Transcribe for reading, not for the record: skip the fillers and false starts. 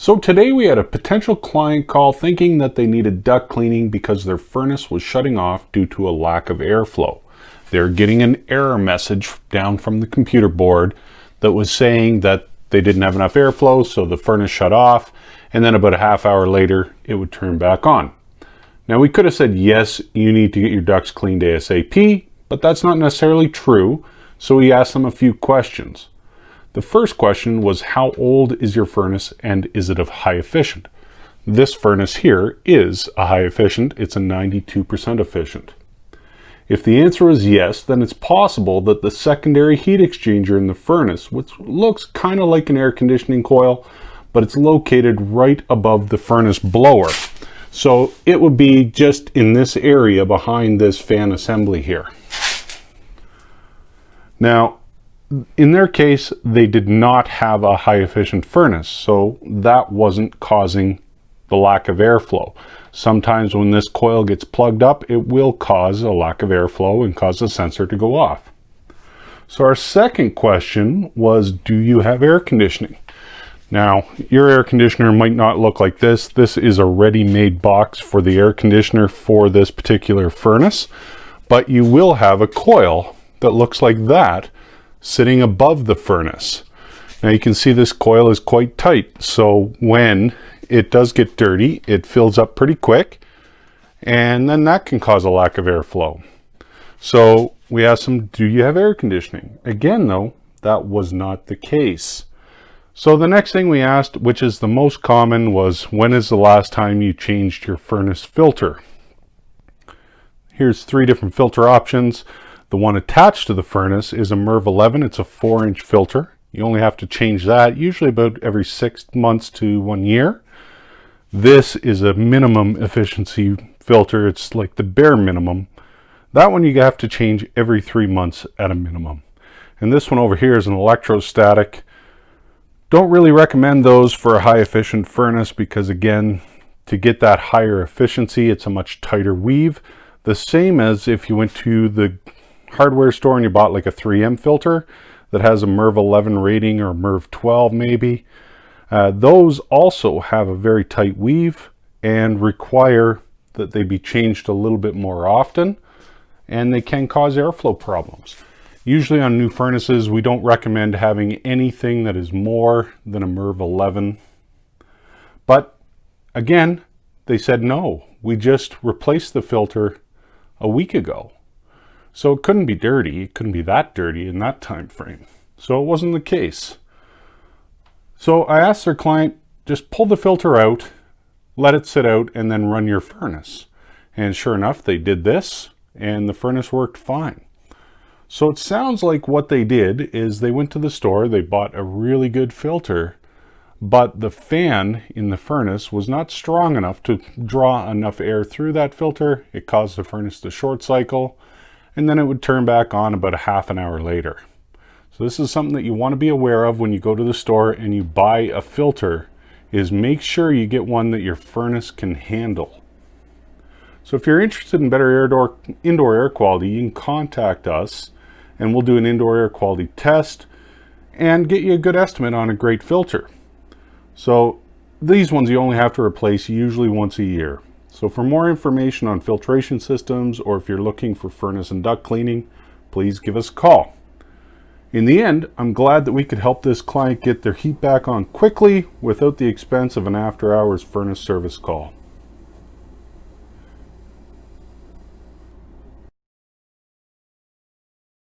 So today we had a potential client call thinking that they needed duct cleaning because their furnace was shutting off due to a lack of airflow. They're getting an error message down from the computer board that was saying that they didn't have enough airflow, so the furnace shut off, and then about a half hour later it would turn back on. Now we could have said, yes, you need to get your ducts cleaned ASAP, but that's not necessarily true, so we asked them a few questions. The first question was, how old is your furnace and is it of high efficient? This furnace here is a high efficient. It's a 92% efficient. If the answer is yes, then it's possible that the secondary heat exchanger in the furnace, which looks kind of like an air conditioning coil, but it's located right above the furnace blower. So it would be just in this area behind this fan assembly here. Now, in their case, they did not have a high efficient furnace, so that wasn't causing the lack of airflow. Sometimes when this coil gets plugged up, it will cause a lack of airflow and cause the sensor to go off. So our second question was, do you have air conditioning? Now, your air conditioner might not look like this. This is a ready-made box for the air conditioner for this particular furnace, but you will have a coil that looks like that sitting above the furnace. Now you can see this coil is quite tight, so when it does get dirty, it fills up pretty quick, and then that can cause a lack of airflow. So we asked them, do you have air conditioning? Again though, that was not the case. So the next thing we asked, which is the most common, was, when is the last time you changed your furnace filter? Here's 3 different filter options. The one attached to the furnace is a MERV 11. It's a 4-inch filter. You only have to change that usually about every 6 months to 1 year. This is a minimum efficiency filter. It's like the bare minimum. That one you have to change every 3 months at a minimum. And this one over here is an electrostatic. Don't really recommend those for a high efficient furnace because, again, to get that higher efficiency, it's a much tighter weave. The same as if you went to the hardware store and you bought like a 3M filter that has a MERV 11 rating or MERV 12 maybe. Those also have a very tight weave and require that they be changed a little bit more often, and they can cause airflow problems. Usually on new furnaces, we don't recommend having anything that is more than a MERV 11. But again, they said no. We just replaced the filter a week ago. So it couldn't be dirty. It couldn't be that dirty in that time frame. So it wasn't the case. So I asked their client, just pull the filter out, let it sit out, and then run your furnace. And sure enough, they did this, and the furnace worked fine. So it sounds like what they did is they went to the store, they bought a really good filter, but the fan in the furnace was not strong enough to draw enough air through that filter. It caused the furnace to short cycle, and then it would turn back on about a half an hour later. So this is something that you want to be aware of when you go to the store and you buy a filter, is make sure you get one that your furnace can handle. So if you're interested in better indoor air quality, you can contact us and we'll do an indoor air quality test and get you a good estimate on a great filter. So these ones you only have to replace usually once a year. So for more information on filtration systems, or if you're looking for furnace and duct cleaning, please give us a call. In the end, I'm glad that we could help this client get their heat back on quickly without the expense of an after-hours furnace service call.